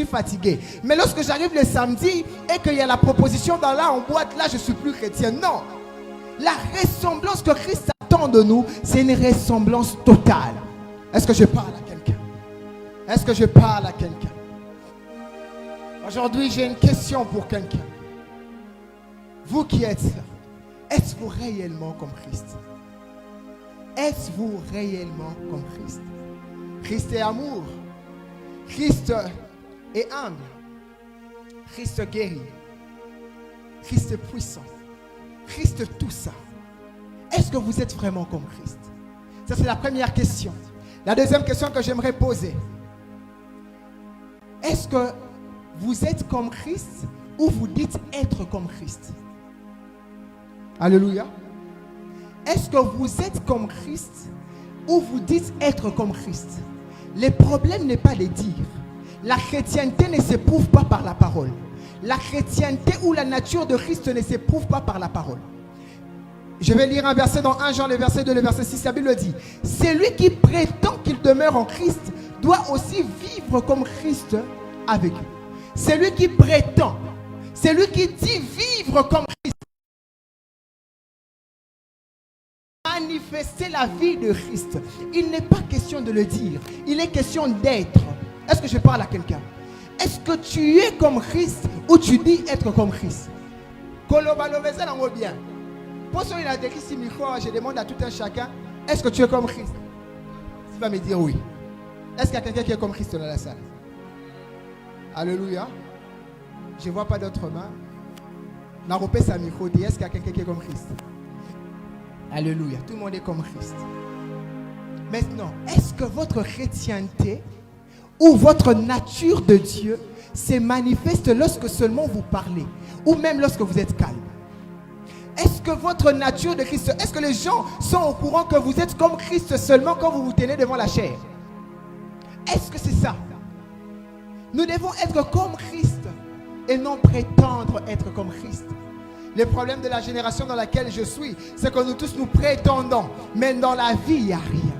suis fatigué. Mais lorsque j'arrive le samedi et qu'il y a la proposition dans là en boîte, là je suis plus chrétien. Non. La ressemblance que Christ attend de nous, c'est une ressemblance totale. Est-ce que je parle à quelqu'un? Est-ce que je parle à quelqu'un? Aujourd'hui, j'ai une question pour quelqu'un. Vous qui êtes là, êtes-vous réellement comme Christ? Êtes-vous réellement comme Christ? Christ est amour. Christ est humble. Christ guérit. Christ est puissant. Christ tout ça. Est-ce que vous êtes vraiment comme Christ? Ça, c'est la première question. La deuxième question que j'aimerais poser. Est-ce que vous êtes comme Christ ou vous dites être comme Christ? Alléluia. Est-ce que vous êtes comme Christ ou vous dites être comme Christ? Le problème n'est pas de dire. La chrétienté ne s'éprouve pas par la parole. La chrétienté ou la nature de Christ ne s'éprouve pas par la parole. Je vais lire un verset dans 1 Jean, le verset 2, le verset 6. La Bible dit: celui qui prétend qu'il demeure en Christ doit aussi vivre comme Christ a vécu. Celui qui prétend, celui qui dit vivre comme Christ, manifester la vie de Christ. Il n'est pas question de le dire, il est question d'être. Est-ce que je parle à quelqu'un? Est-ce que tu es comme Christ ou tu dis être comme Christ? Bien. Pour ceux qui ont décrit ce micro, je demande à tout un chacun: est-ce que tu es comme Christ? Tu vas me dire oui. Est-ce qu'il y a quelqu'un qui est comme Christ dans la salle? Alléluia. Je ne vois pas d'autres mains. Est-ce qu'il y a quelqu'un qui est comme Christ? Alléluia. Tout le monde est comme Christ. Maintenant, est-ce que votre chrétienté ou votre nature de Dieu se manifeste lorsque seulement vous parlez ou même lorsque vous êtes calme? Est-ce que votre nature de Christ, est-ce que les gens sont au courant que vous êtes comme Christ seulement quand vous vous tenez devant la chair? Est-ce que c'est ça? Nous devons être comme Christ et non prétendre être comme Christ. Le problème de la génération dans laquelle je suis, c'est que nous tous nous prétendons, mais dans la vie, il n'y a rien.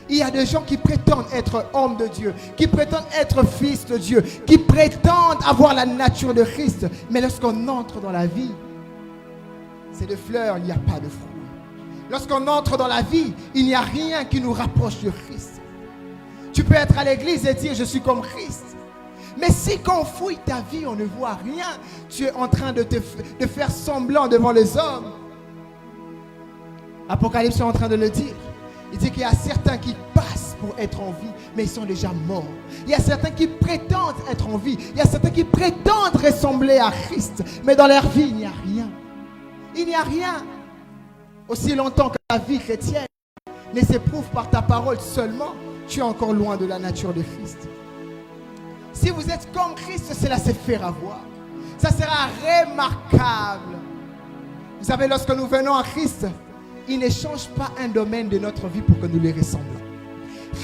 Il y a des gens qui prétendent être hommes de Dieu, qui prétendent être fils de Dieu, qui prétendent avoir la nature de Christ. Mais lorsqu'on entre dans la vie, c'est de fleurs, il n'y a pas de fruits. Lorsqu'on entre dans la vie, il n'y a rien qui nous rapproche de Christ. Tu peux être à l'église et dire: je suis comme Christ. Mais si quand on fouille ta vie, on ne voit rien, tu es en train de faire semblant devant les hommes. Apocalypse est en train de le dire. Il dit qu'il y a certains qui passent pour être en vie, mais ils sont déjà morts. Il y a certains qui prétendent être en vie. Il y a certains qui prétendent ressembler à Christ, mais dans leur vie, il n'y a rien. Il n'y a rien. Aussi longtemps que la vie chrétienne ne s'éprouve par ta parole seulement, tu es encore loin de la nature de Christ. Si vous êtes comme Christ, cela se fera voir. Ça sera remarquable. Vous savez, lorsque nous venons à Christ, il ne change pas un domaine de notre vie pour que nous lui ressemblions.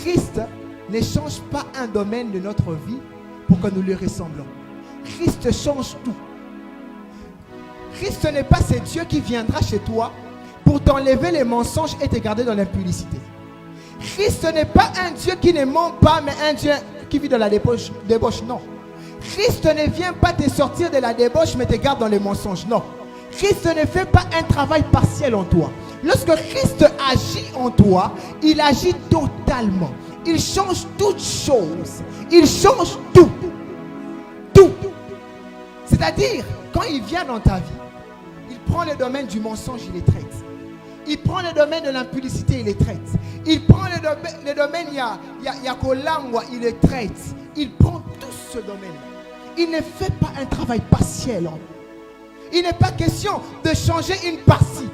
Christ ne change pas un domaine de notre vie pour que nous lui ressemblions. Christ change tout. Christ n'est pas ce Dieu qui viendra chez toi pour t'enlever les mensonges et te garder dans l'impudicité. Christ n'est pas un Dieu qui ne ment pas, mais un Dieu qui vit dans la débauche. Non. Christ ne vient pas te sortir de la débauche, mais te garde dans les mensonges. Non. Christ ne fait pas un travail partiel en toi. Lorsque Christ agit en toi, il agit totalement. Il change toutes choses. Il change tout. Tout. C'est-à-dire, quand il vient dans ta vie, il prend le domaine du mensonge, il les traite. Il prend le domaine de l'impudicité, il les traite. Il prend le domaine, il y a Kolangwa, il les traite. Il prend tout ce domaine. Il ne fait pas un travail partiel. Il n'est pas question de changer une partie.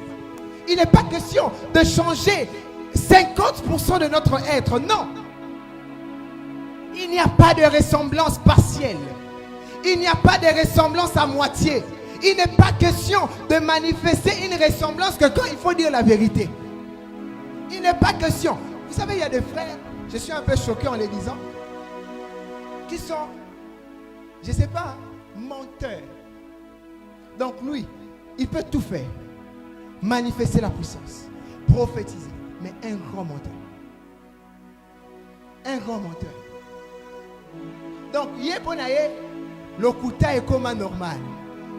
Il n'est pas question de changer 50% de notre être. Non. Il n'y a pas de ressemblance partielle. Il n'y a pas de ressemblance à moitié. Il n'est pas question de manifester une ressemblance que quand il faut dire la vérité. Il n'est pas question. Vous savez, il y a des frères, je suis un peu choqué en les disant, qui sont, je ne sais pas, menteurs. Donc lui, il peut tout faire. Manifester la puissance, prophétiser, mais un grand menteur. Un grand menteur. Donc, le kuta est comme normal.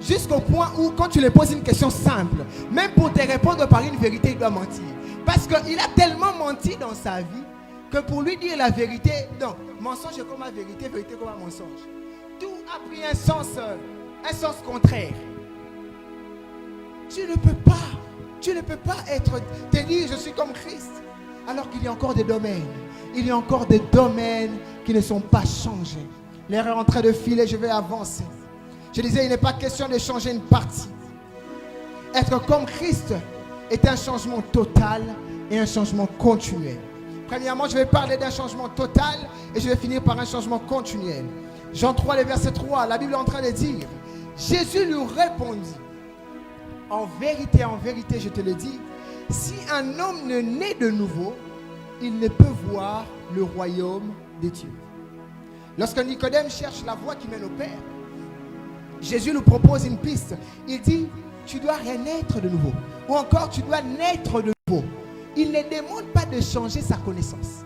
Jusqu'au point où, quand tu lui poses une question simple, même pour te répondre par une vérité, il doit mentir. Parce qu'il a tellement menti dans sa vie que pour lui dire la vérité, donc, mensonge est comme la vérité, vérité comme un mensonge. Tout a pris un sens contraire. Tu ne peux pas te dire je suis comme Christ, alors qu'il y a encore des domaines. Il y a encore des domaines qui ne sont pas changés. L'heure est en train de filer, je vais avancer. Je disais, il n'est pas question de changer une partie. Être comme Christ est un changement total et un changement continuel. Premièrement, je vais parler d'un changement total et je vais finir par un changement continuel. Jean 3, le verset 3, la Bible est en train de dire, Jésus lui répondit, en vérité, je te le dis, si un homme ne naît de nouveau, il ne peut voir le royaume des dieux. Lorsque Nicodème cherche la voie qui mène au Père, Jésus lui propose une piste. Il dit, tu dois renaître de nouveau. Ou encore, tu dois naître de nouveau. Il ne demande pas de changer sa connaissance.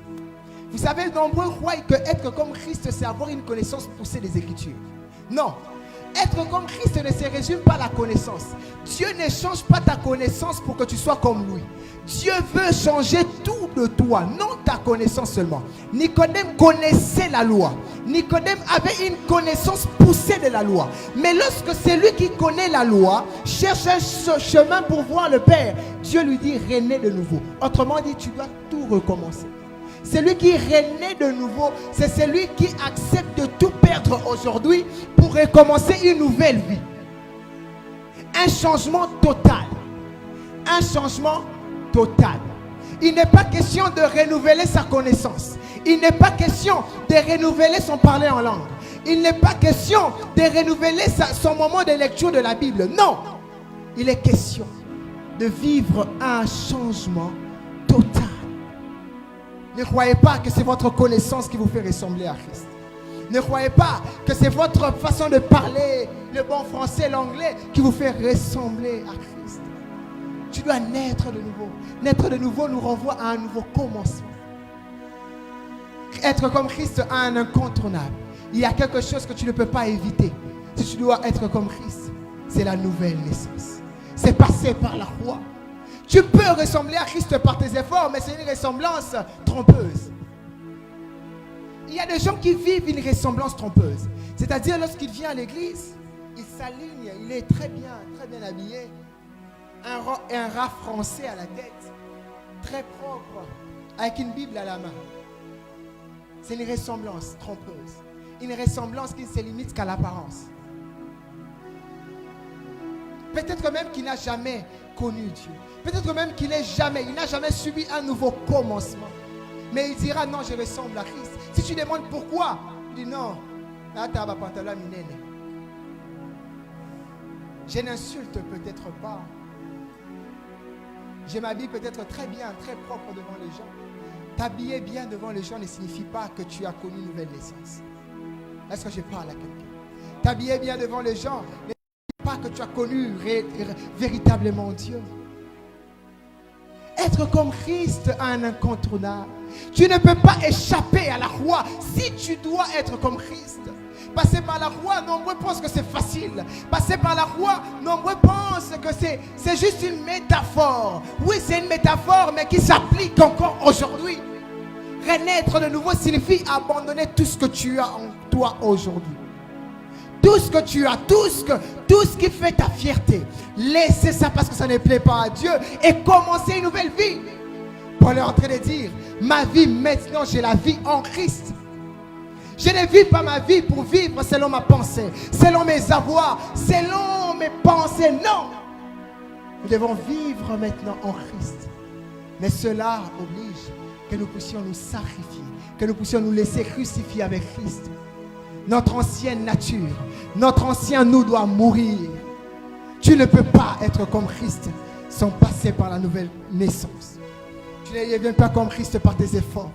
Vous savez, nombreux croient que être comme Christ, c'est avoir une connaissance poussée des Écritures. Non. Être comme Christ ne se résume pas à la connaissance. Dieu ne change pas ta connaissance pour que tu sois comme lui. Dieu veut changer tout de toi, non ta connaissance seulement. Nicodème connaissait la loi. Nicodème avait une connaissance poussée de la loi. Mais lorsque celui qui connaît la loi cherche un chemin pour voir le Père, Dieu lui dit renaît de nouveau. Autrement dit, tu dois tout recommencer. Celui qui renaît de nouveau, c'est celui qui accepte de tout perdre aujourd'hui pour recommencer une nouvelle vie. Un changement total. Un changement total. Il n'est pas question de renouveler sa connaissance. Il n'est pas question de renouveler son parler en langue. Il n'est pas question de renouveler son moment de lecture de la Bible. Non. Il est question de vivre un changement total. Ne croyez pas que c'est votre connaissance qui vous fait ressembler à Christ. Ne croyez pas que c'est votre façon de parler, le bon français, l'anglais, qui vous fait ressembler à Christ. Tu dois naître de nouveau. Naître de nouveau nous renvoie à un nouveau commencement. Être comme Christ a un incontournable. Il y a quelque chose que tu ne peux pas éviter. Si tu dois être comme Christ, c'est la nouvelle naissance. C'est passer par la croix. Tu peux ressembler à Christ par tes efforts, mais c'est une ressemblance trompeuse. Il y a des gens qui vivent une ressemblance trompeuse. C'est-à-dire, lorsqu'il vient à l'église, il s'aligne, il est très bien habillé. Un rat français à la tête, très propre, avec une Bible à la main. C'est une ressemblance trompeuse. Une ressemblance qui ne se limite qu'à l'apparence. Peut-être même qu'il n'a jamais connu Dieu. Peut-être même qu'il n'a jamais subi un nouveau commencement. Mais il dira non, je ressemble à Christ. Si tu demandes pourquoi, il dit non. Je n'insulte peut-être pas. Je m'habille peut-être très bien, très propre devant les gens. T'habiller bien devant les gens ne signifie pas que tu as connu une nouvelle naissance. Est-ce que je parle à quelqu'un? T'habiller bien devant les gens ne signifie pas que tu as connu véritablement Dieu. Être comme Christ a un incontournable. Tu ne peux pas échapper à la croix si tu dois être comme Christ. Passer par la croix, nombreux pensent que c'est facile. Passer par la croix, nombreux pensent que c'est juste une métaphore. Oui, c'est une métaphore, mais qui s'applique encore aujourd'hui. Renaître de nouveau signifie abandonner tout ce que tu as en toi aujourd'hui. Tout ce que tu as, tout ce qui fait ta fierté. Laissez ça parce que ça ne plaît pas à Dieu et commencer une nouvelle vie. Paul est en train de dire, ma vie maintenant, j'ai la vie en Christ. Je ne vis pas ma vie pour vivre selon ma pensée, selon mes avoirs, selon mes pensées. Non. Nous devons vivre maintenant en Christ. Mais cela oblige que nous puissions nous sacrifier, que nous puissions nous laisser crucifier avec Christ. Notre ancienne nature, notre ancien nous doit mourir. Tu ne peux pas être comme Christ sans passer par la nouvelle naissance. Tu ne deviens pas comme Christ par tes efforts.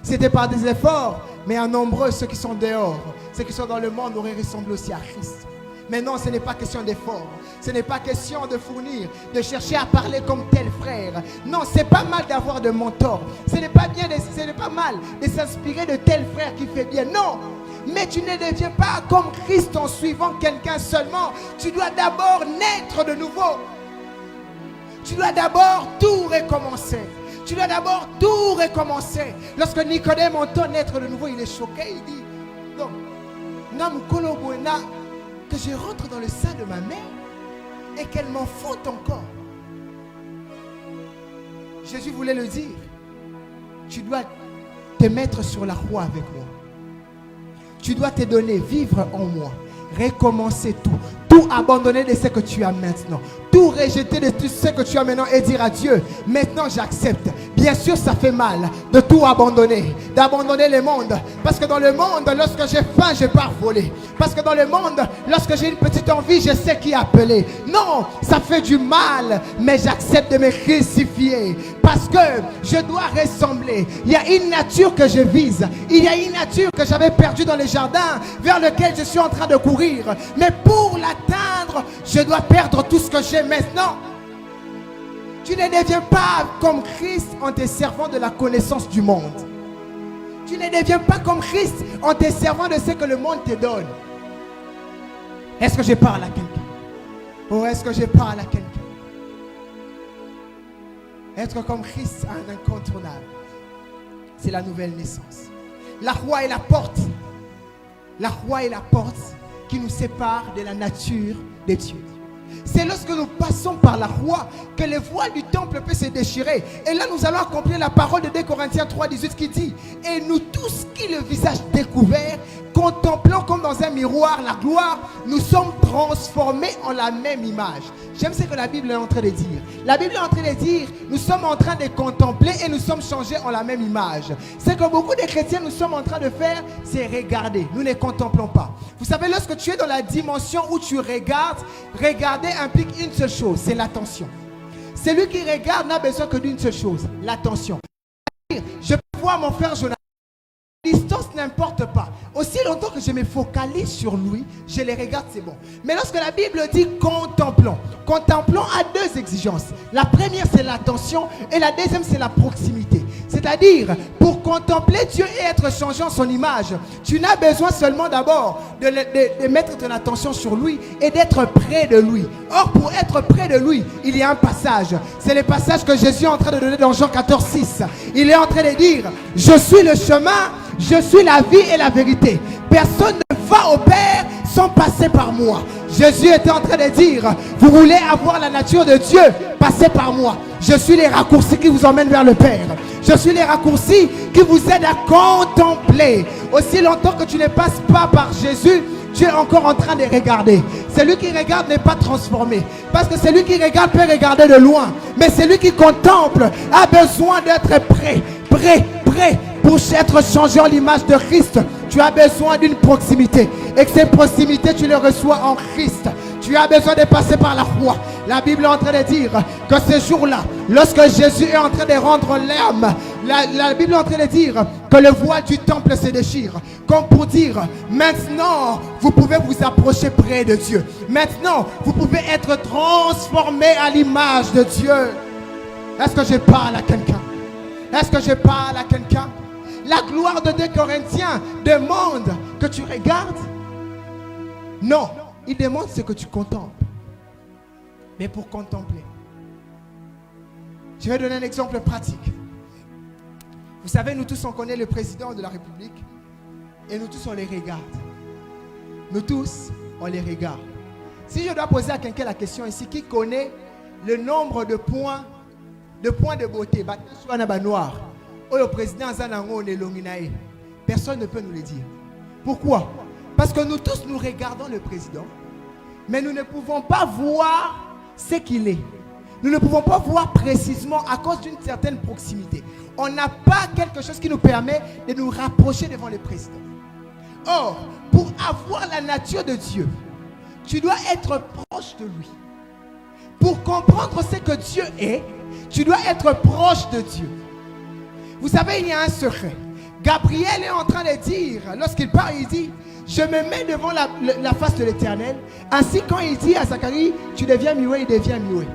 C'était par des efforts, mais en nombreux ceux qui sont dehors, ceux qui sont dans le monde auraient ressemblé aussi à Christ. Mais non, ce n'est pas question d'effort. Ce n'est pas question de fournir, de chercher à parler comme tel frère. Non, c'est pas mal d'avoir de mentors. Ce n'est pas mal de s'inspirer de tel frère qui fait bien. Non, Mais tu ne deviens pas comme Christ en suivant quelqu'un seulement. Tu dois d'abord naître de nouveau. Tu dois d'abord tout recommencer. Tu dois d'abord tout recommencer. Lorsque Nicodème entend naître de nouveau, il est choqué. Il dit, non, que je rentre dans le sein de ma mère et qu'elle m'en foute encore. Jésus voulait le dire. Tu dois te mettre sur la croix avec moi. Tu dois te donner, vivre en moi. Recommencer tout. Tout abandonner de ce que tu as maintenant. Tout rejeter de tout ce que tu as maintenant et dire à Dieu, maintenant j'accepte. Bien sûr, ça fait mal de tout abandonner, d'abandonner le monde. Parce que dans le monde, lorsque j'ai faim, je pars voler. Parce que dans le monde, lorsque j'ai une petite envie, je sais qui appeler. Non, ça fait du mal, mais j'accepte de me crucifier. Parce que je dois ressembler. Il y a une nature que je vise. Il y a une nature que j'avais perdue dans les jardins, vers lequel je suis en train de courir. Mais pour l'atteindre, je dois perdre tout ce que j'ai maintenant. Tu ne deviens pas comme Christ en te servant de la connaissance du monde. Tu ne deviens pas comme Christ en te servant de ce que le monde te donne. Est-ce que je parle à quelqu'un? Ou est-ce que je parle à quelqu'un? Être comme Christ, un incontournable. C'est la nouvelle naissance. La croix est la porte. La croix est la porte qui nous sépare de la nature de Dieu. C'est lorsque nous passons par la croix que le voile du temple peut se déchirer. Et là, nous allons accomplir la parole de 2 Corinthiens 3,18 qui dit: et nous tous qui le visage découvert, contemplant comme dans un miroir la gloire, nous sommes transformés en la même image. J'aime ce que la Bible est en train de dire. La Bible est en train de dire, nous sommes en train de contempler et nous sommes changés en la même image. Ce que beaucoup de chrétiens nous sommes en train de faire, c'est regarder. Nous ne contemplons pas. Vous savez, lorsque tu es dans la dimension où tu regardes, regarder implique une seule chose, c'est l'attention. Celui qui regarde n'a besoin que d'une seule chose, l'attention. Je peux voir mon frère Jonathan. La distance n'importe pas. Aussi longtemps que je me focalise sur lui, je les regarde, c'est bon. Mais lorsque la Bible dit contemplons, contemplons a deux exigences. La première, c'est l'attention et la deuxième, c'est la proximité. C'est-à-dire, pour contempler Dieu et être changé en son image, tu n'as besoin seulement d'abord de mettre ton attention sur lui et d'être près de lui. Or, pour être près de lui, il y a un passage. C'est le passage que Jésus est en train de donner dans Jean 14,6. Il est en train de dire, je suis le chemin, je suis la vie et la vérité. Personne ne va au Père sans passer par moi. Jésus était en train de dire, vous voulez avoir la nature de Dieu, passez par moi. Je suis les raccourcis qui vous emmènent vers le Père. Je suis les raccourcis qui vous aident à contempler. Aussi longtemps que tu ne passes pas par Jésus, tu es encore en train de regarder. Celui qui regarde n'est pas transformé. Parce que celui qui regarde peut regarder de loin. Mais celui qui contemple a besoin d'être prêt. Pour être changé en l'image de Christ, tu as besoin d'une proximité. Et que cette proximité, tu le reçois en Christ. Tu as besoin de passer par la croix. La Bible est en train de dire que ce jour-là, lorsque Jésus est en train de rendre l'âme, la Bible est en train de dire que le voile du temple se déchire. Comme pour dire, maintenant, vous pouvez vous approcher près de Dieu. Maintenant, vous pouvez être transformé à l'image de Dieu. Est-ce que je parle à quelqu'un? Est-ce que je parle à quelqu'un? La gloire de 2 Corinthiens demande que tu regardes. Non, il demande ce que tu contemples. Mais pour contempler, je vais donner un exemple pratique. Vous savez, nous tous on connaît le président de la République et nous tous on les regarde. Nous tous on les regarde. Si je dois poser à quelqu'un la question ici, qui connaît le nombre de points de beauté, le président personne ne peut nous le dire. Pourquoi? Parce que nous tous nous regardons le président, mais nous ne pouvons pas voir ce qu'il est. Nous ne pouvons pas voir précisément à cause d'une certaine proximité. On n'a pas quelque chose qui nous permet de nous rapprocher devant le président. Or, pour avoir la nature de Dieu, tu dois être proche de lui. Pour comprendre ce que Dieu est, tu dois être proche de Dieu. Vous savez, il y a un secret. Gabriel est en train de dire, lorsqu'il parle, il dit, je me mets devant la face de l'Éternel. Ainsi, quand il dit à Zacharie, tu deviens muet, il devient muet.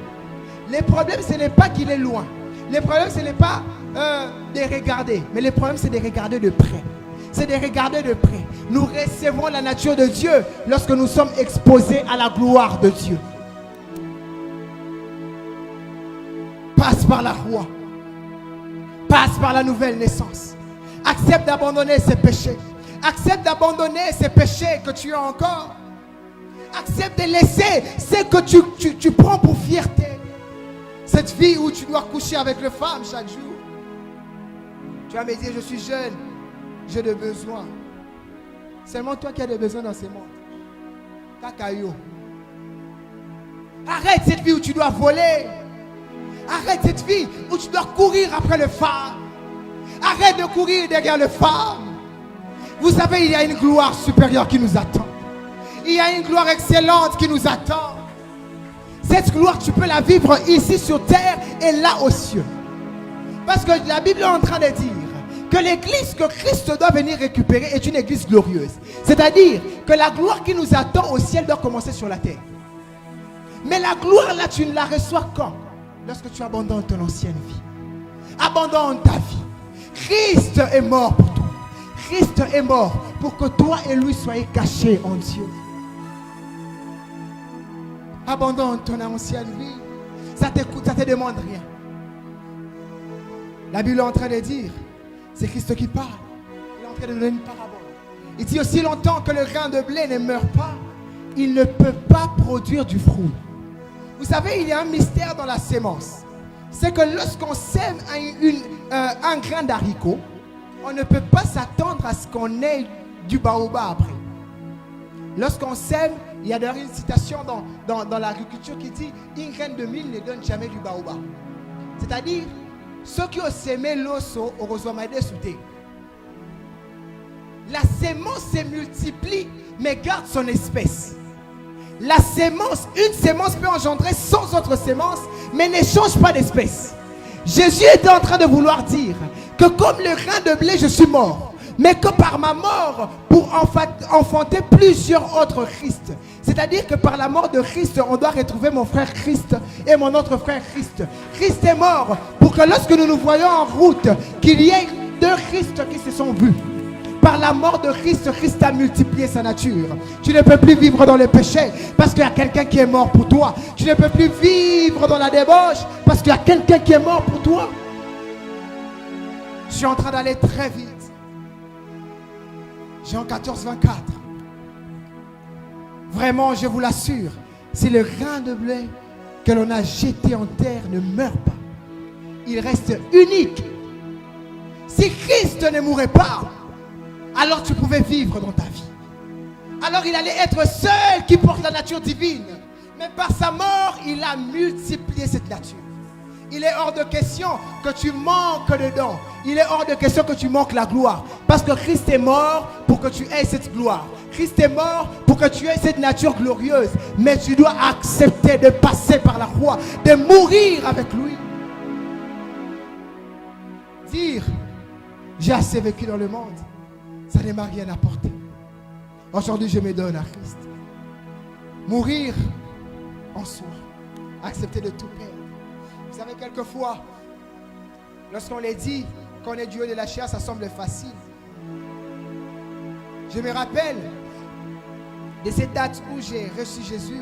Le problème, ce n'est pas qu'il est loin. Le problème, ce n'est pas de regarder. Mais le problème, c'est de regarder de près. C'est de regarder de près. Nous recevons la nature de Dieu lorsque nous sommes exposés à la gloire de Dieu. Passe par la foi. Passe par la nouvelle naissance. Accepte d'abandonner ces péchés. Accepte d'abandonner ces péchés que tu as encore. Accepte de laisser ce que tu prends pour fierté. Cette vie où tu dois coucher avec les femmes chaque jour. Tu vas me dire, je suis jeune, j'ai des besoins. Seulement toi qui as des besoins dans ce monde. Kakayo. Arrête cette vie où tu dois voler. Arrête cette vie où tu dois courir après les femmes. Arrête de courir derrière les femmes. Vous savez, il y a une gloire supérieure qui nous attend. Il y a une gloire excellente qui nous attend. Cette gloire, tu peux la vivre ici sur terre et là aux cieux. Parce que la Bible est en train de dire que l'église que Christ doit venir récupérer est une église glorieuse. C'est-à-dire que la gloire qui nous attend au ciel doit commencer sur la terre. Mais la gloire là, tu ne la reçois quand? Lorsque tu abandonnes ton ancienne vie. Abandonne ta vie. Christ est mort pour toi. Christ est mort pour que toi et lui soyez cachés en Dieu. Abandonne ton ancienne vie. Ça te demande rien. La Bible est en train de dire, c'est Christ qui parle. Il est en train de donner une parabole. Il dit, aussi longtemps que le grain de blé ne meurt pas, il ne peut pas produire du fruit. Vous savez, il y a un mystère dans la sémence. C'est que lorsqu'on sème un grain d'haricot, on ne peut pas s'attendre à ce qu'on ait du baobab après. Lorsqu'on sème, il y a d'ailleurs une citation dans l'agriculture qui dit « Une graine de mil ne donne jamais du baobab ». C'est-à-dire, ceux qui ont sémé l'osso au rosomadé souté. La sémence se multiplie, mais garde son espèce. La sémence, une sémence peut engendrer 100 autres sémences, mais ne change pas d'espèce. Jésus était en train de vouloir dire que comme le grain de blé, je suis mort, mais que par ma mort, pour enfanter plusieurs autres Christ. C'est-à-dire que par la mort de Christ, on doit retrouver mon frère Christ et mon autre frère Christ. Christ est mort pour que lorsque nous nous voyons en route, qu'il y ait deux Christ qui se sont vus. Par la mort de Christ, Christ a multiplié sa nature. Tu ne peux plus vivre dans le péché parce qu'il y a quelqu'un qui est mort pour toi. Tu ne peux plus vivre dans la débauche parce qu'il y a quelqu'un qui est mort pour toi. Je suis en train d'aller très vite. Jean 14, 24. Vraiment, je vous l'assure, si le grain de blé que l'on a jeté en terre ne meurt pas, il reste unique. Si Christ ne mourait pas, alors tu pouvais vivre dans ta vie. Alors il allait être seul qui porte la nature divine. Mais par sa mort, il a multiplié cette nature. Il est hors de question que tu manques dedans. Il est hors de question que tu manques la gloire. Parce que Christ est mort pour que tu aies cette gloire. Christ est mort pour que tu aies cette nature glorieuse. Mais tu dois accepter de passer par la croix, de mourir avec lui. Dire, j'ai assez vécu dans le monde, ça ne m'a rien apporté. Aujourd'hui, je me donne à Christ. Mourir en soi. Accepter de tout perdre. Vous savez, quelquefois, lorsqu'on les dit qu'on est du haut de la chair, ça semble facile. Je me rappelle de cette date où j'ai reçu Jésus.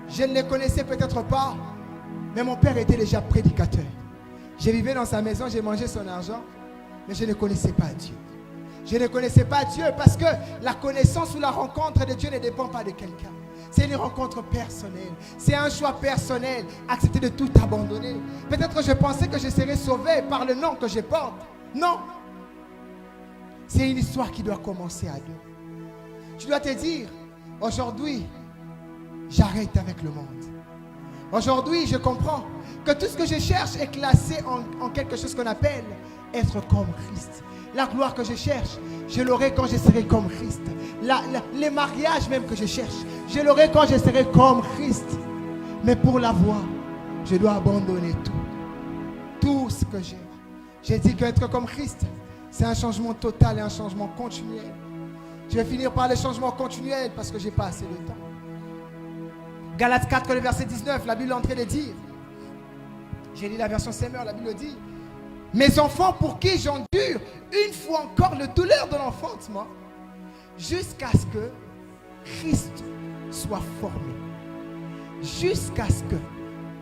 Je ne le connaissais peut-être pas, mais mon père était déjà prédicateur. Je vivais dans sa maison, j'ai mangé son argent, mais je ne connaissais pas Dieu. Je ne connaissais pas Dieu parce que la connaissance ou la rencontre de Dieu ne dépend pas de quelqu'un. C'est une rencontre personnelle. C'est un choix personnel. Accepter de tout abandonner. Peut-être que je pensais que je serais sauvé par le nom que je porte. Non. C'est une histoire qui doit commencer à deux. Tu dois te dire, aujourd'hui, j'arrête avec le monde. Aujourd'hui, je comprends que tout ce que je cherche est classé en quelque chose qu'on appelle être comme Christ. La gloire que je cherche, je l'aurai quand je serai comme Christ. Les mariages même que je cherche, je l'aurai quand je serai comme Christ. Mais pour l'avoir, je dois abandonner tout. Tout ce que j'ai. J'ai dit qu'être comme Christ, c'est un changement total et un changement continuel. Je vais finir par le changement continuel parce que je n'ai pas assez de temps. Galates 4, le verset 19, la Bible est en train de dire, j'ai lu la version Semeur, la Bible dit, Mes enfants pour qui j'endure une fois encore le douleur de l'enfantement, jusqu'à ce que Christ soit formé. Jusqu'à ce que,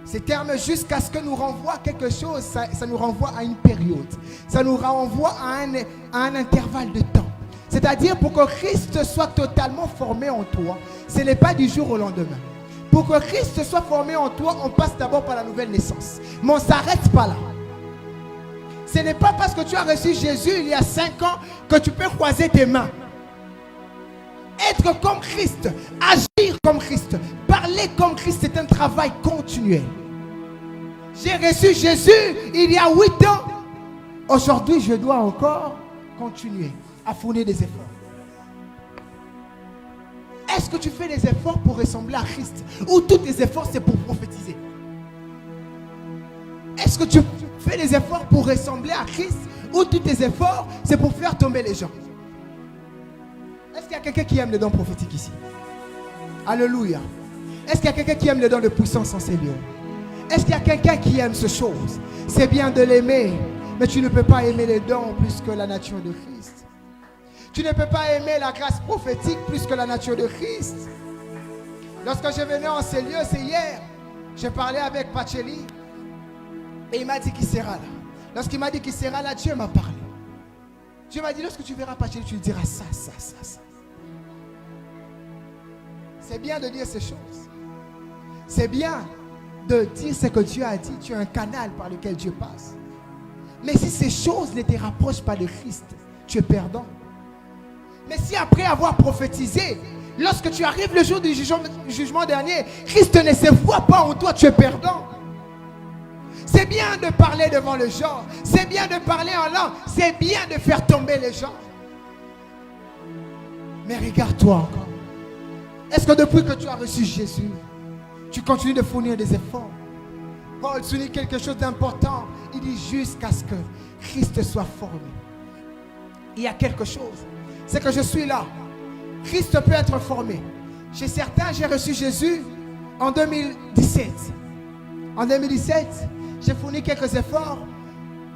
ces termes jusqu'à ce que nous renvoient à quelque chose, ça nous renvoie à une période. Ça nous renvoie à un intervalle de temps. C'est-à-dire pour que Christ soit totalement formé en toi, ce n'est pas du jour au lendemain. Pour que Christ soit formé en toi, on passe d'abord par la nouvelle naissance. Mais on ne s'arrête pas là. Ce n'est pas parce que tu as reçu Jésus il y a 5 ans que tu peux croiser tes mains. Être comme Christ, agir comme Christ, parler comme Christ, c'est un travail continuel. J'ai reçu Jésus il y a 8 ans. Aujourd'hui, je dois encore continuer à fournir des efforts. Est-ce que tu fais des efforts pour ressembler à Christ ou tous tes efforts c'est pour prophétiser? Est-ce que tu fais des efforts pour ressembler à Christ ou tous tes efforts c'est pour faire tomber les gens? Est-ce qu'il y a quelqu'un qui aime les dons prophétiques ici? Alléluia. Est-ce qu'il y a quelqu'un qui aime les dons de puissance en ces lieux? Est-ce qu'il y a quelqu'un qui aime ces choses? C'est bien de l'aimer, mais tu ne peux pas aimer les dons plus que la nature de Christ. Tu ne peux pas aimer la grâce prophétique plus que la nature de Christ. Lorsque je venais en ces lieux, c'est hier, j'ai parlé avec Pacheli et il m'a dit qu'il sera là. Lorsqu'il m'a dit qu'il sera là, Dieu m'a parlé. Dieu m'a dit, lorsque tu verras Pacheli, tu lui diras ça. C'est bien de dire ces choses. C'est bien de dire ce que Dieu a dit. Tu es un canal par lequel Dieu passe. Mais si ces choses ne te rapprochent pas de Christ, tu es perdant. Mais si après avoir prophétisé, lorsque tu arrives le jour du jugement dernier, Christ ne se voit pas en toi, tu es perdant. C'est bien de parler devant les gens. C'est bien de parler en langue. C'est bien de faire tomber les gens. Mais regarde-toi encore. Est-ce que depuis que tu as reçu Jésus, tu continues de fournir des efforts? Paul souligne quelque chose d'important. Il dit jusqu'à ce que Christ soit formé. Il y a quelque chose. C'est que je suis là. Christ peut être formé. Chez certains, j'ai reçu Jésus en 2017. En 2017, j'ai fourni quelques efforts.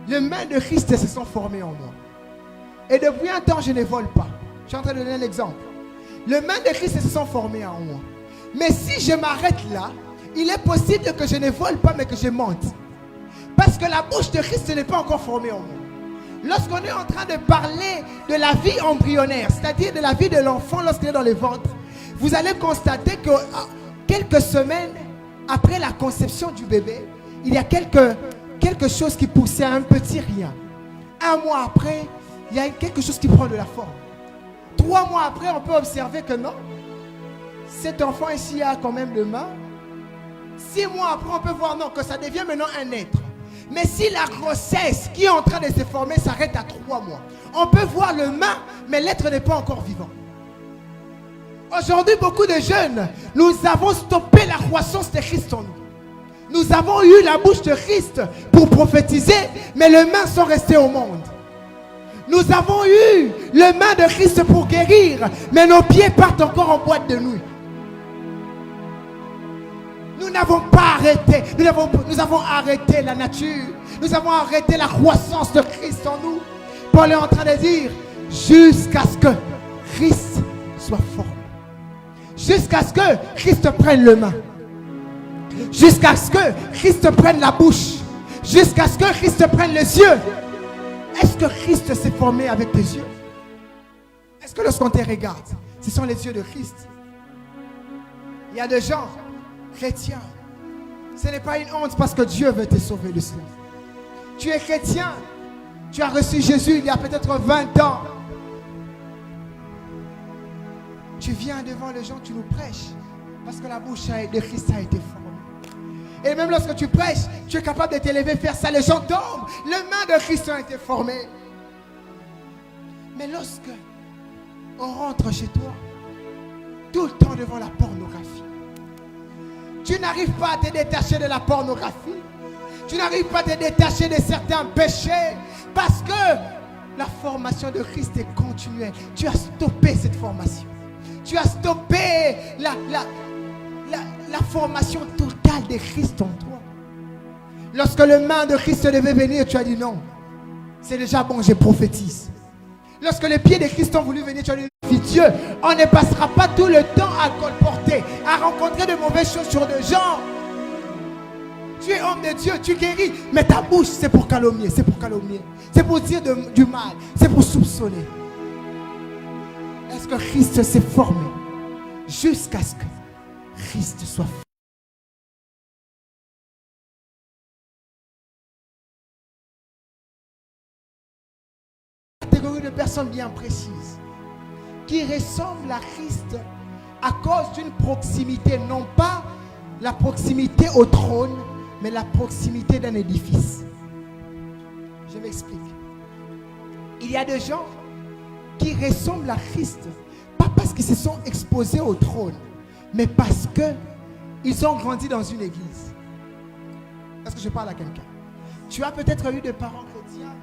Les mains de Christ se sont formées en moi. Et depuis un temps, je ne vole pas. Je suis en train de donner un exemple. Les mains de Christ se sont formées en moi. Mais si je m'arrête là, il est possible que je ne vole pas, mais que je monte. Parce que la bouche de Christ n'est pas encore formée en moi. Lorsqu'on est en train de parler de la vie embryonnaire, c'est-à-dire de la vie de l'enfant lorsqu'il est dans le ventre, vous allez constater que quelques semaines après la conception du bébé, il y a quelque chose qui poussait à un petit rien. 1 mois après, il y a quelque chose qui prend de la forme. 3 mois après, on peut observer que non, cet enfant ici a quand même le main. 6 mois après, on peut voir non, que ça devient maintenant un être. Mais si la grossesse qui est en train de se former s'arrête à 3 mois, on peut voir le main, mais l'être n'est pas encore vivant. Aujourd'hui, beaucoup de jeunes, nous avons stoppé la croissance de Christ en nous. Nous avons eu la bouche de Christ pour prophétiser, mais les mains sont restées au monde. Nous avons eu les mains de Christ pour guérir, mais nos pieds partent encore en boîte de nuit. Nous n'avons pas arrêté. Nous avons arrêté la nature. Nous avons arrêté la croissance de Christ en nous. Paul est en train de dire jusqu'à ce que Christ soit formé. Jusqu'à ce que Christ prenne le main. Jusqu'à ce que Christ prenne la bouche. Jusqu'à ce que Christ prenne les yeux. Est-ce que Christ s'est formé avec tes yeux? Est-ce que lorsqu'on te regarde, ce sont les yeux de Christ? Il y a des gens chrétiens. Ce n'est pas une honte parce que Dieu veut te sauver de cela. Tu es chrétien. Tu as reçu Jésus il y a peut-être 20 ans. Tu viens devant les gens, tu nous prêches parce que la bouche de Christ a été formée. Et même lorsque tu prêches, tu es capable de t'élever, faire ça, les gens tombent. Les mains de Christ ont été formées. Mais lorsque on rentre chez toi, tout le temps devant la pornographie, tu n'arrives pas à te détacher de la pornographie. Tu n'arrives pas à te détacher de certains péchés parce que la formation de Christ est continuelle. Tu as stoppé cette formation. Tu as stoppé la formation totale de Christ en toi. Lorsque le main de Christ devait venir, tu as dit non, c'est déjà bon, je prophétise. Lorsque les pieds de Christ ont voulu venir, tu as dit, Dieu, on ne passera pas tout le temps à colporter, à rencontrer de mauvaises choses sur des gens. Tu es homme de Dieu, tu guéris, mais ta bouche, c'est pour calomnier, c'est pour calomnier. C'est pour dire du mal, c'est pour soupçonner. Est-ce que Christ s'est formé jusqu'à ce que Christ soit formé? Catégorie de personnes bien précises qui ressemblent à Christ à cause d'une proximité, non pas la proximité au trône, mais la proximité d'un édifice. Je m'explique. Il y a des gens qui ressemblent à Christ, pas parce qu'ils se sont exposés au trône, mais parce qu'ils ont grandi dans une église. Est-ce que je parle à quelqu'un? Tu as peut-être eu des parents chrétiens.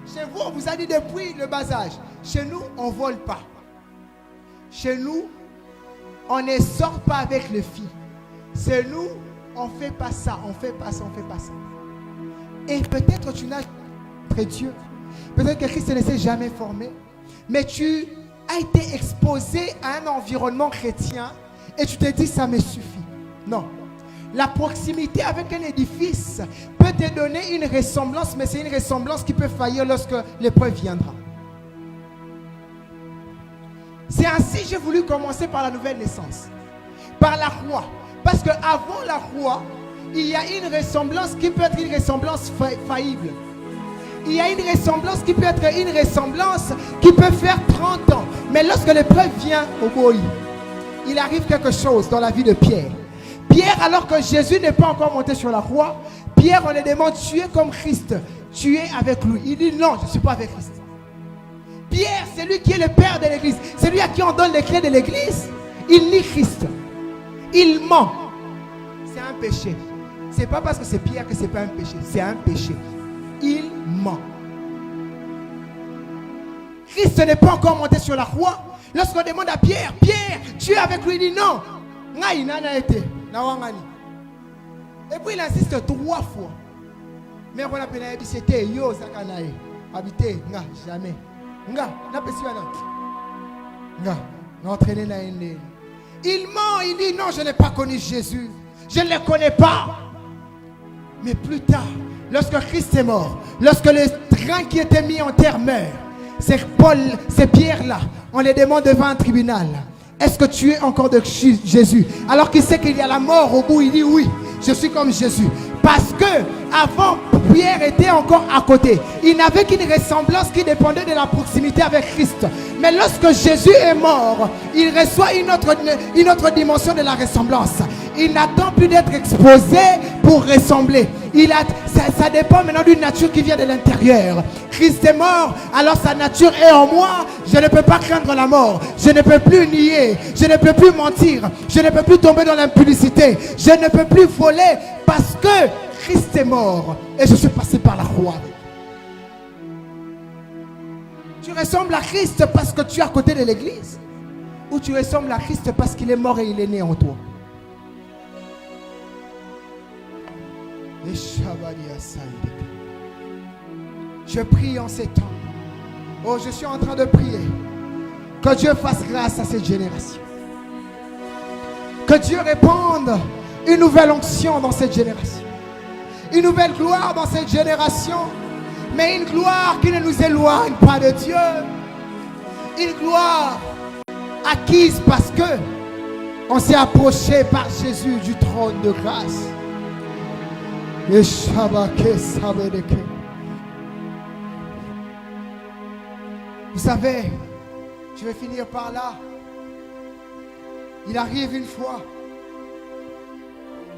Chez vous, on vous a dit depuis le bas âge. Chez nous, on ne vole pas. Chez nous, on ne sort pas avec les filles. Chez nous, on ne fait pas ça, on ne fait pas ça, on ne fait pas ça. Et peut-être tu n'as jamais Dieu. Peut-être que Christ ne s'est jamais formé. Mais tu as été exposé à un environnement chrétien et tu te dis ça me suffit. Non. La proximité avec un édifice peut te donner une ressemblance, mais c'est une ressemblance qui peut faillir lorsque l'épreuve viendra. C'est ainsi que j'ai voulu commencer par la nouvelle naissance, par la croix. Parce qu'avant la croix, il y a une ressemblance qui peut être une ressemblance faillible. Il y a une ressemblance qui peut être une ressemblance qui peut faire 30 ans. Mais lorsque l'épreuve vient au bout, il arrive quelque chose dans la vie de Pierre. Pierre, alors que Jésus n'est pas encore monté sur la croix, Pierre, on lui demande, tu es comme Christ, tu es avec lui. Il dit non, je ne suis pas avec Christ. Pierre, c'est lui qui est le père de l'église. C'est lui à qui on donne les clés de l'église. Il nie Christ. Il ment. C'est un péché. Ce n'est pas parce que c'est Pierre que ce n'est pas un péché. C'est un péché. Il ment. Christ n'est pas encore monté sur la croix. Lorsqu'on demande à Pierre, Pierre, tu es avec lui, il dit non. Et puis il insiste 3 fois. Mais on a peine dit c'était yo zakanae. Habité, jamais. Il ment, il dit non, je n'ai pas connu Jésus. Je ne le connais pas. Mais plus tard, lorsque Christ est mort, lorsque le train qui était mis en terre meurt, c'est Paul, c'est Pierre-là, on les demande devant un tribunal. Est-ce que tu es encore de Jésus? Alors qu'il sait qu'il y a la mort au bout, il dit oui, je suis comme Jésus. Parce que avant, Pierre était encore à côté. Il n'avait qu'une ressemblance qui dépendait de la proximité avec Christ. Mais lorsque Jésus est mort, il reçoit une autre dimension de la ressemblance. Il n'attend plus d'être exposé pour ressembler. Ça dépend maintenant d'une nature qui vient de l'intérieur. Christ est mort, alors sa nature est en moi. Je ne peux pas craindre la mort. Je ne peux plus nier. Je ne peux plus mentir. Je ne peux plus tomber dans l'impudicité. Je ne peux plus voler parce que Christ est mort et je suis passé par la croix. Tu ressembles à Christ parce que tu es à côté de l'église, ou tu ressembles à Christ parce qu'il est mort et il est né en toi? Je prie en ces temps. Oh, je suis en train de prier que Dieu fasse grâce à cette génération. Que Dieu répande une nouvelle onction dans cette génération. Une nouvelle gloire dans cette génération. Mais une gloire qui ne nous éloigne pas de Dieu. Une gloire acquise parce que on s'est approché par Jésus du trône de grâce. Vous savez, je vais finir par là. Il arrive une fois,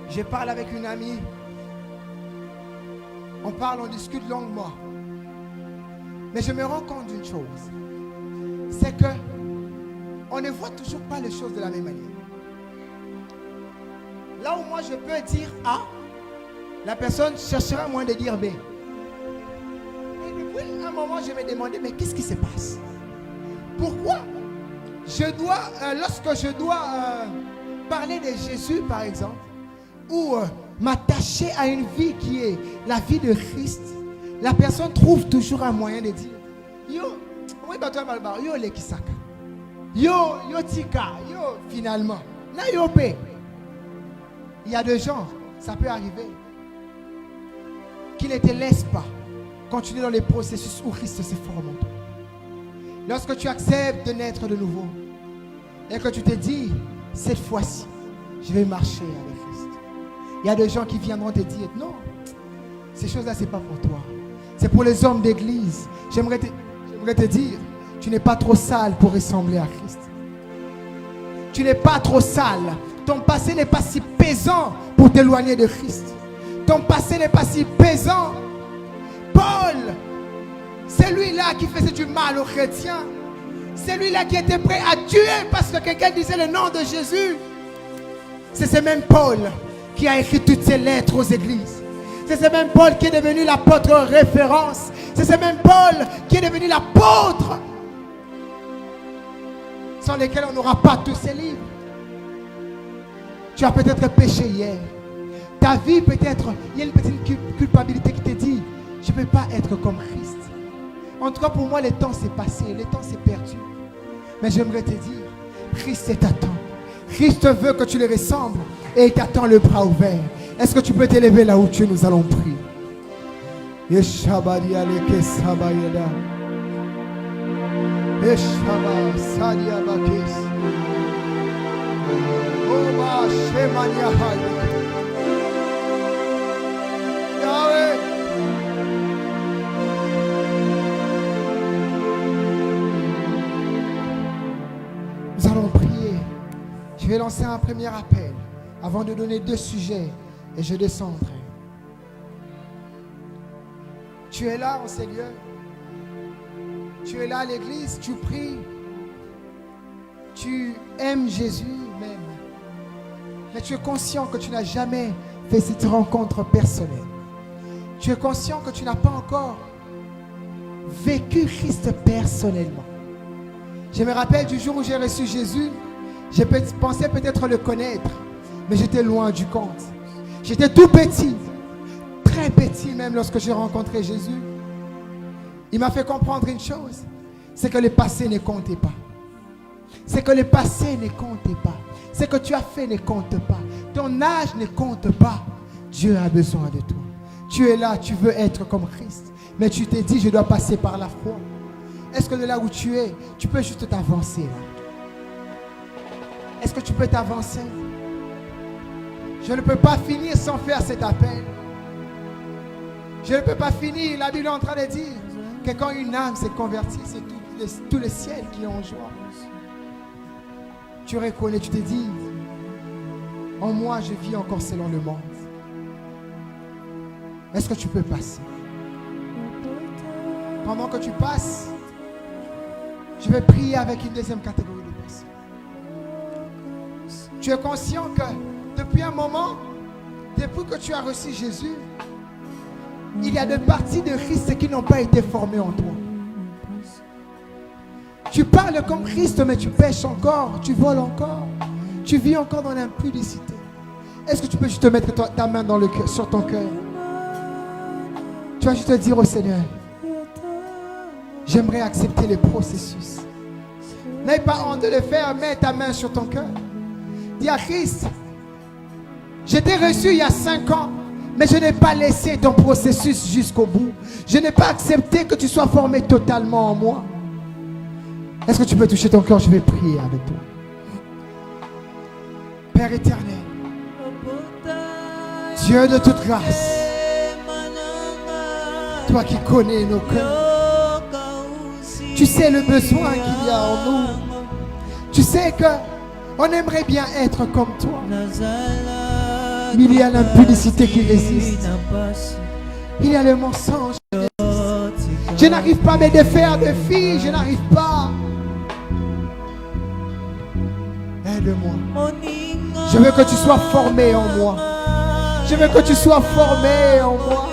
je parle avec une amie. On parle, on discute longuement. Mais je me rends compte d'une chose. C'est que on ne voit toujours pas les choses de la même manière. Là où moi je peux dire A, la personne cherchera moins de dire B. Et depuis un moment, je me demandais, mais qu'est-ce qui se passe? Pourquoi lorsque je dois parler de Jésus, par exemple, ou m'attacher à une vie qui est la vie de Christ, la personne trouve toujours un moyen de dire yo, oui, bah toi, malbar, yo, les kisaka. Yo, tika, yo, finalement. Na yo pe. Il y a des gens, ça peut arriver, qui ne te laissent pas continuer dans les processus où Christ se forme en toi. Lorsque tu acceptes de naître de nouveau et que tu te dis, cette fois-ci, je vais marcher avec Christ. Il y a des gens qui viendront te dire, non, ces choses-là, ce n'est pas pour toi. C'est pour les hommes d'église. J'aimerais te dire, tu n'es pas trop sale pour ressembler à Christ. Tu n'es pas trop sale. Ton passé n'est pas si pesant pour t'éloigner de Christ. Ton passé n'est pas si pesant. Paul, c'est lui-là qui faisait du mal aux chrétiens. C'est lui-là qui était prêt à tuer parce que quelqu'un disait le nom de Jésus. C'est ce même Paul qui a écrit toutes ces lettres aux églises. C'est ce même Paul qui est devenu l'apôtre référence. C'est ce même Paul qui est devenu l'apôtre sans lesquels on n'aura pas tous ces livres. Tu as peut-être péché hier. Ta vie peut-être, il y a une petite culpabilité qui te dit, je ne peux pas être comme Christ. En tout cas pour moi, le temps s'est passé, le temps s'est perdu. Mais j'aimerais te dire, Christ t'attend. Christ veut que tu le ressembles et il t'attend le bras ouvert. Est-ce que tu peux t'élever là où tu es? Nous allons prier. Nous allons prier. Je vais lancer un premier appel avant de donner 2 sujets et je descendrai. Tu es là au Seigneur. Tu es là à l'église, tu pries. Tu aimes Jésus même. Mais tu es conscient que tu n'as jamais fait cette rencontre personnelle. Tu es conscient que tu n'as pas encore vécu Christ personnellement. Je me rappelle du jour où j'ai reçu Jésus. Je pensais peut-être le connaître, mais j'étais loin du compte. J'étais tout petit, très petit même lorsque j'ai rencontré Jésus. Il m'a fait comprendre une chose, c'est que le passé ne comptait pas. C'est que le passé ne comptait pas. Ce que tu as fait ne compte pas. Ton âge ne compte pas. Dieu a besoin de toi. Tu es là, tu veux être comme Christ. Mais tu t'es dit, je dois passer par la foi. Est-ce que de là où tu es, tu peux juste t'avancer là? Est-ce que tu peux t'avancer? Je ne peux pas finir sans faire cet appel. Je ne peux pas finir. La Bible est en train de dire que quand une âme s'est convertie, c'est tout le ciel qui est en joie. Tu reconnais, tu te dis, en moi je vis encore selon le monde. Est-ce que tu peux passer? Pendant que tu passes, je vais prier avec une deuxième catégorie de personnes. Tu es conscient que depuis un moment, depuis que tu as reçu Jésus, il y a des parties de Christ qui n'ont pas été formées en toi. Tu parles comme Christ, mais tu pêches encore, tu voles encore, tu vis encore dans l'impudicité. Est-ce que tu peux juste te mettre ta main dans sur ton cœur? Tu vas juste te dire au Seigneur, j'aimerais accepter le processus. N'aie pas honte de le faire, mets ta main sur ton cœur. Dis à Christ, je t'ai reçu il y a 5 ans, mais je n'ai pas laissé ton processus jusqu'au bout. Je n'ai pas accepté que tu sois formé totalement en moi. Est-ce que tu peux toucher ton cœur? Je vais prier avec toi. Père éternel, Dieu de toute grâce, toi qui connais nos cœurs, tu sais le besoin qu'il y a en nous. Tu sais qu'on aimerait bien être comme toi, mais il y a l'impudicité qui résiste. Il y a le mensonge qui résiste. Je n'arrive pas à me défaire de filles, je n'arrive pas. Aide-moi. Je veux que tu sois formé en moi. Je veux que tu sois formé en moi.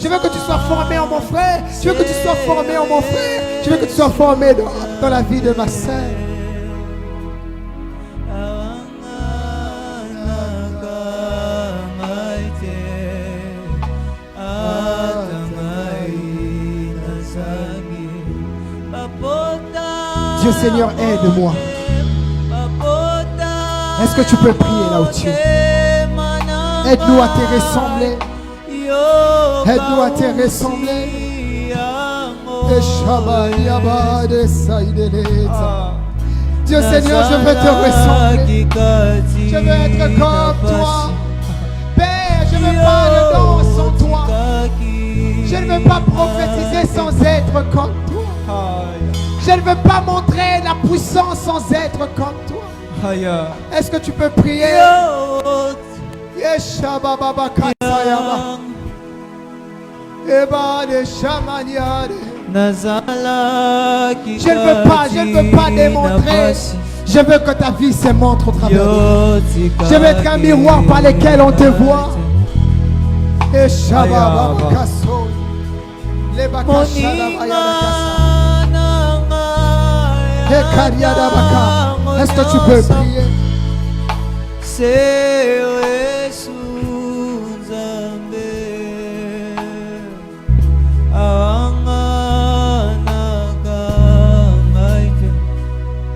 Je veux que tu sois formé en mon frère. Je veux que tu sois formé en mon frère. Je veux que tu sois formé dans la vie de ma sœur. Dieu Seigneur, aide-moi. Est-ce que tu peux prier là où tu es? Aide-nous à te ressembler. Aide-nous à te ressembler. Dieu Seigneur, je veux te ressembler. Je veux être comme toi. Père, je ne veux pas le don sans toi. Je ne veux pas prophétiser sans être comme toi. Je ne veux pas montrer la puissance sans être comme toi. Est-ce que tu peux prier? Je ne veux pas démontrer. Je veux que ta vie se montre au travers de moi. Je veux être un miroir par lequel on te voit. Est-ce que tu peux prier?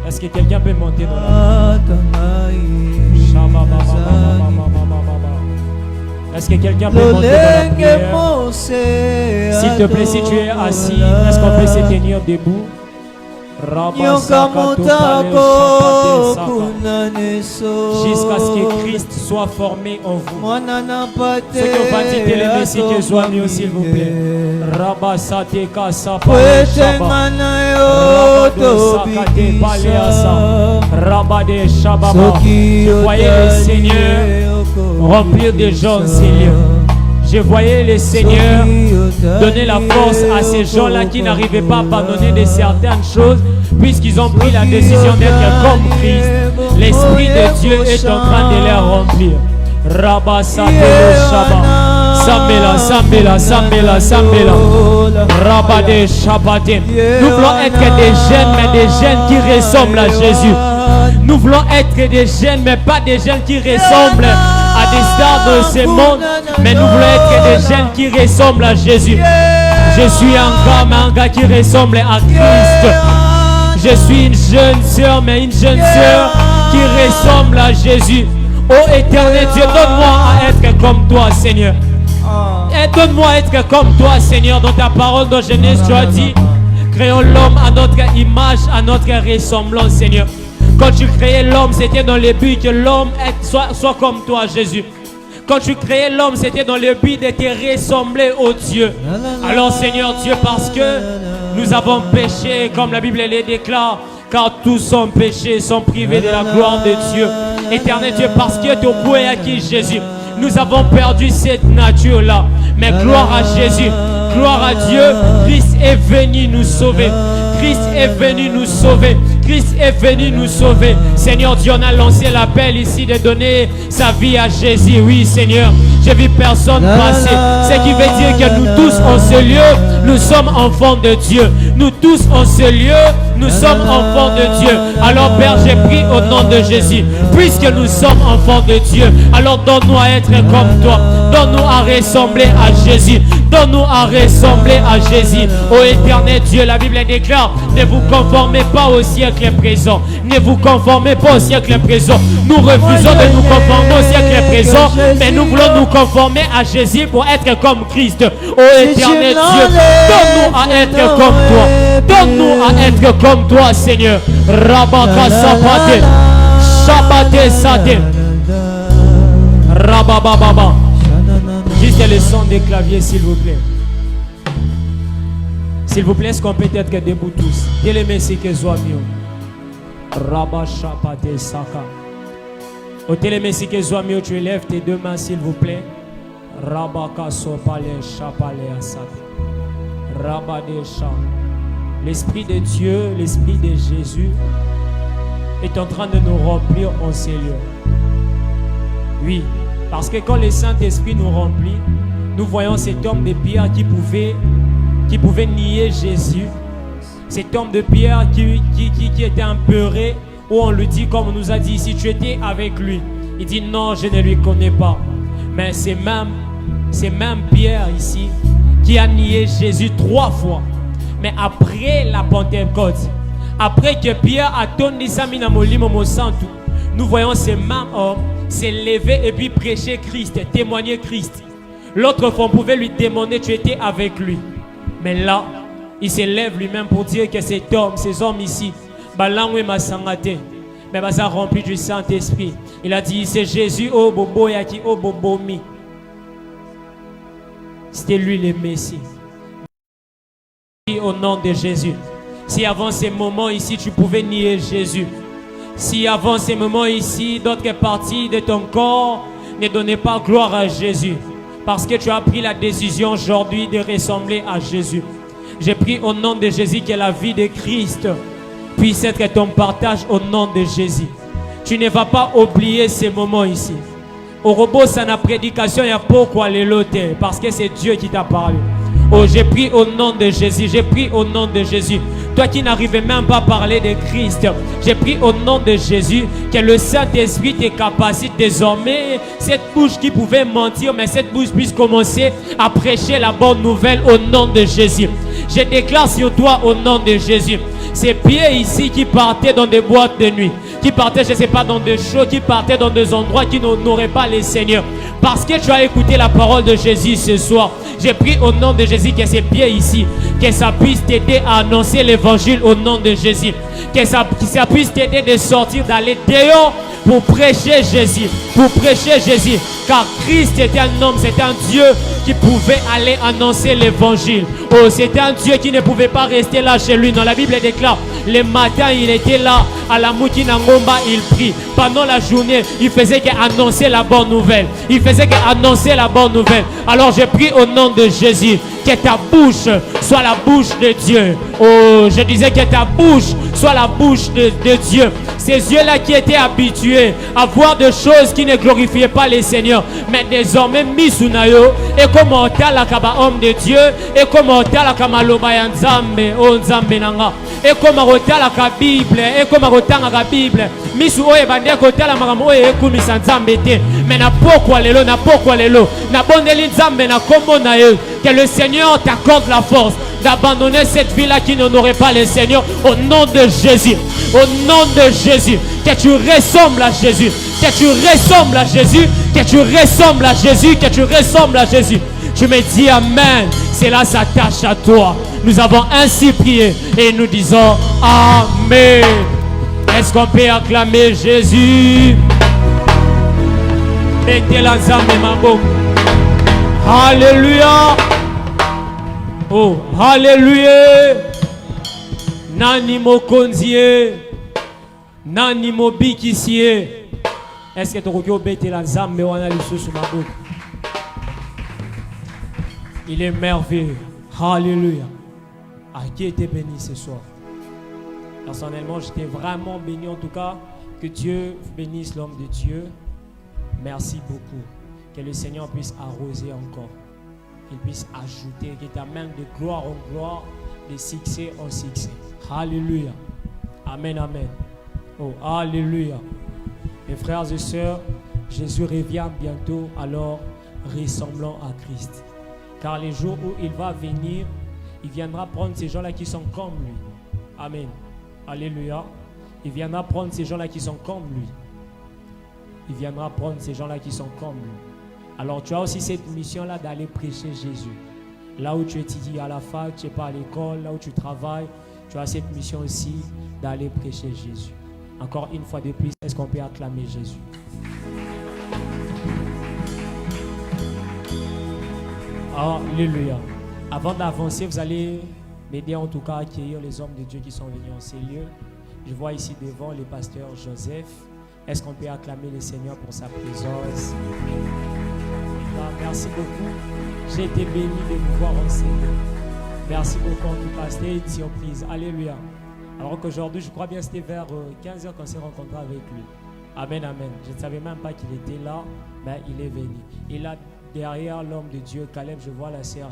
Est-ce que quelqu'un peut monter dans la... Est-ce que quelqu'un peut monter dans la prière? S'il te plaît, si tu es assis, est-ce qu'on peut se tenir debout? Jusqu'à ce que Christ soit formé en vous. Ceux qui ont bâti les messieurs que soit mieux, s'il vous plaît. Rabasate kasapa Rabade Shababa. Je voyais le Seigneur remplir de gens, Seigneur. Je voyais le Seigneur donner la force à ces gens-là qui n'arrivaient pas à pardonner de certaines choses, puisqu'ils ont pris la décision d'être comme Christ. L'Esprit de Dieu est en train de les remplir. Rabasate Shaba. Sambela, Sambela, Sambela, Sambela. Rabade Shabate. Nous voulons être des jeunes, mais des jeunes qui ressemblent à Jésus. Nous voulons être des jeunes, mais pas des jeunes qui ressemblent à des stars de ce monde, mais nous voulons être des jeunes qui ressemblent à Jésus. Je suis un gars qui ressemble à Christ. Je suis une jeune sœur, mais une jeune sœur qui ressemble à Jésus. Oh éternel Dieu, donne-moi à être comme toi, Seigneur. Et donne-moi à être comme toi, Seigneur. Dans ta parole de Genèse, tu as dit, créons l'homme à notre image, à notre ressemblance, Seigneur. Quand tu créais l'homme, c'était dans le but que l'homme soit comme toi, Jésus. Quand tu créais l'homme, c'était dans le but de te ressembler au Dieu. Alors, Seigneur Dieu, parce que nous avons péché, comme la Bible le déclare, car tous sont péchés, sont privés de la gloire de Dieu. Éternel Dieu, parce que tu es acquis, Jésus, nous avons perdu cette nature-là. Mais gloire à Jésus, gloire à Dieu, Christ est venu nous sauver. Christ est venu nous sauver. Christ est venu nous sauver. Seigneur Dieu, on a lancé l'appel ici de donner sa vie à Jésus. Oui, Seigneur, j'ai vu personne passer. Ce qui veut dire que nous tous en ce lieu, nous sommes enfants de Dieu. Nous tous en ce lieu, nous sommes enfants de Dieu. Alors Père, j'ai pris au nom de Jésus. Puisque nous sommes enfants de Dieu, alors donne-nous à être comme toi. Donne-nous à ressembler à Jésus. Donne-nous à ressembler à Jésus. Ô éternel Dieu, la Bible déclare, ne vous conformez pas au siècle présent. Ne vous conformez pas au siècle présent. Nous refusons de nous conformer au siècle présent, mais nous voulons nous conformer à Jésus pour être comme Christ. Ô éternel Dieu, donne-nous à être comme toi. Donne-nous à être comme toi, Seigneur. Rabaka sapate, shabate sate, rabababa. Juste le son des claviers, s'il vous plaît. S'il vous plaît, est-ce qu'on peut être debout tous? Dieu les merci que soit mieux. Rabashapate saka. Au télémessie que soit mieux, tu élèves tes deux mains, s'il vous plaît. Rabaka sopale chapale asat. Rabadesha. L'Esprit de Dieu, l'Esprit de Jésus est en train de nous remplir en ces lieux. Oui, parce que quand le Saint-Esprit nous remplit, nous voyons cet homme de pierre qui pouvait nier Jésus. Cet homme de pierre qui était apeuré, où on lui dit, comme on nous a dit, si tu étais avec lui. Il dit non, je ne lui connais pas. Mais c'est même Pierre ici qui a nié Jésus 3 fois. Mais après la Pentecôte, Après que Pierre a tourné sa mine à Molimo Monsanto, nous voyons ces mêmes hommes s'élever et puis prêcher Christ, témoigner Christ. L'autre fois, on pouvait lui demander, tu étais avec lui. Mais là, il s'élève lui-même pour dire que ces hommes ici, mais ça rempli du Saint-Esprit. Il a dit, c'est Jésus, oh bobo yaki, oh bobo mi. C'était lui le Messie. Au nom de Jésus. Si avant ces moments ici, tu pouvais nier Jésus. Si avant ces moments ici, d'autres parties de ton corps ne donnaient pas gloire à Jésus. Parce que tu as pris la décision aujourd'hui de ressembler à Jésus. J'ai pris au nom de Jésus que la vie de Christ puisse être ton partage au nom de Jésus. Tu ne vas pas oublier ces moments ici. Au robot, ça n'a prédication, il y a pourquoi les loter. Parce que c'est Dieu qui t'a parlé. Oh, j'ai pris au nom de Jésus. J'ai pris au nom de Jésus. Toi qui n'arrivais même pas à parler de Christ, j'ai pris au nom de Jésus que le Saint-Esprit te capacite désormais. Cette bouche qui pouvait mentir, mais cette bouche puisse commencer à prêcher la bonne nouvelle au nom de Jésus. Je déclare sur toi au nom de Jésus. Ces pieds ici qui partaient dans des boîtes de nuit, qui partaient, je ne sais pas, dans des shows, qui partaient dans des endroits qui n'honoraient pas les seigneurs. Parce que tu as écouté la parole de Jésus ce soir, j'ai pris au nom de Jésus que ces pieds ici, que ça puisse t'aider à annoncer l'évangile au nom de Jésus. Que ça puisse t'aider de sortir, d'aller dehors pour prêcher Jésus. Pour prêcher Jésus. Car Christ était un homme, c'était un Dieu qui pouvait aller annoncer l'évangile. Oh, c'était un Dieu qui ne pouvait pas rester là chez lui. Dans la Bible déclare, le matin il était là, à la Moukina Ngomba il prie. Pendant la journée, il faisait qu'annoncer la bonne nouvelle. Il faisait qu'annoncer la bonne nouvelle. Alors je prie au nom de Jésus, que ta bouche soit la bouche de Dieu. Oh, je disais que ta bouche soit la bouche de Dieu. Ces yeux-là qui étaient habitués à voir des choses qui ne glorifiaient pas les seigneurs, mais désormais mis sous nayo, et comme on t'a la kaba homme de Dieu, et comme on t'a la kamaloba ya nzambe, o nzambe nanga, et comme on t'a la Bible, et comme on t'a la Bible, mis sous oye bande kota la magambo oye kumisa nzambe te, mais na pourquoi lelo, na bondeli nzambe na kombo na yo, que le Seigneur t'accorde la force d'abandonner cette vie-là qui n'honorait pas le Seigneur au nom de Jésus. Au nom de Jésus, que tu ressembles à Jésus, que tu ressembles à Jésus, que tu ressembles à Jésus, que tu ressembles à Jésus. Tu me dis Amen, cela s'attache à toi. Nous avons ainsi prié et nous disons Amen. Est-ce qu'on peut acclamer Jésus? Mettez l'ensemble ma bouche. Alléluia. Oh, Alléluia. Nani mokonzie, nani mobikisie. Est-ce que tu as obéi la zambe ou analyse sur ma bouche? Il est merveilleux. Alléluia. Ah, qui était béni ce soir? Personnellement, j'étais vraiment béni en tout cas. Que Dieu bénisse l'homme de Dieu. Merci beaucoup. Que le Seigneur puisse arroser encore. Qu'il puisse ajouter, qu'il t'amène de gloire en gloire, de succès en succès. Alléluia. Amen, amen. Oh, alléluia. Mes frères et sœurs, Jésus revient bientôt, alors ressemblons à Christ. Car les jours où il va venir, il viendra prendre ces gens-là qui sont comme lui. Amen. Alléluia. Il viendra prendre ces gens-là qui sont comme lui. Il viendra prendre ces gens-là qui sont comme lui. Alors tu as aussi cette mission-là d'aller prêcher Jésus. Là où tu étudies à la fac, tu n'es pas à l'école, là où tu travailles, tu as cette mission aussi d'aller prêcher Jésus. Encore une fois de plus, est-ce qu'on peut acclamer Jésus? Alléluia. Avant d'avancer, vous allez m'aider en tout cas à accueillir les hommes de Dieu qui sont venus en ces lieux. Je vois ici devant le pasteur Joseph. Est-ce qu'on peut acclamer le Seigneur pour sa présence? Merci beaucoup. J'ai été béni de vous voir enseigner. Merci beaucoup en tout cas. C'était une surprise. Alléluia. Alors qu'aujourd'hui, je crois bien que c'était vers 15h qu'on s'est rencontré avec lui. Amen, amen. Je ne savais même pas qu'il était là, mais il est venu. Et là, derrière l'homme de Dieu, Caleb, je vois la sœur.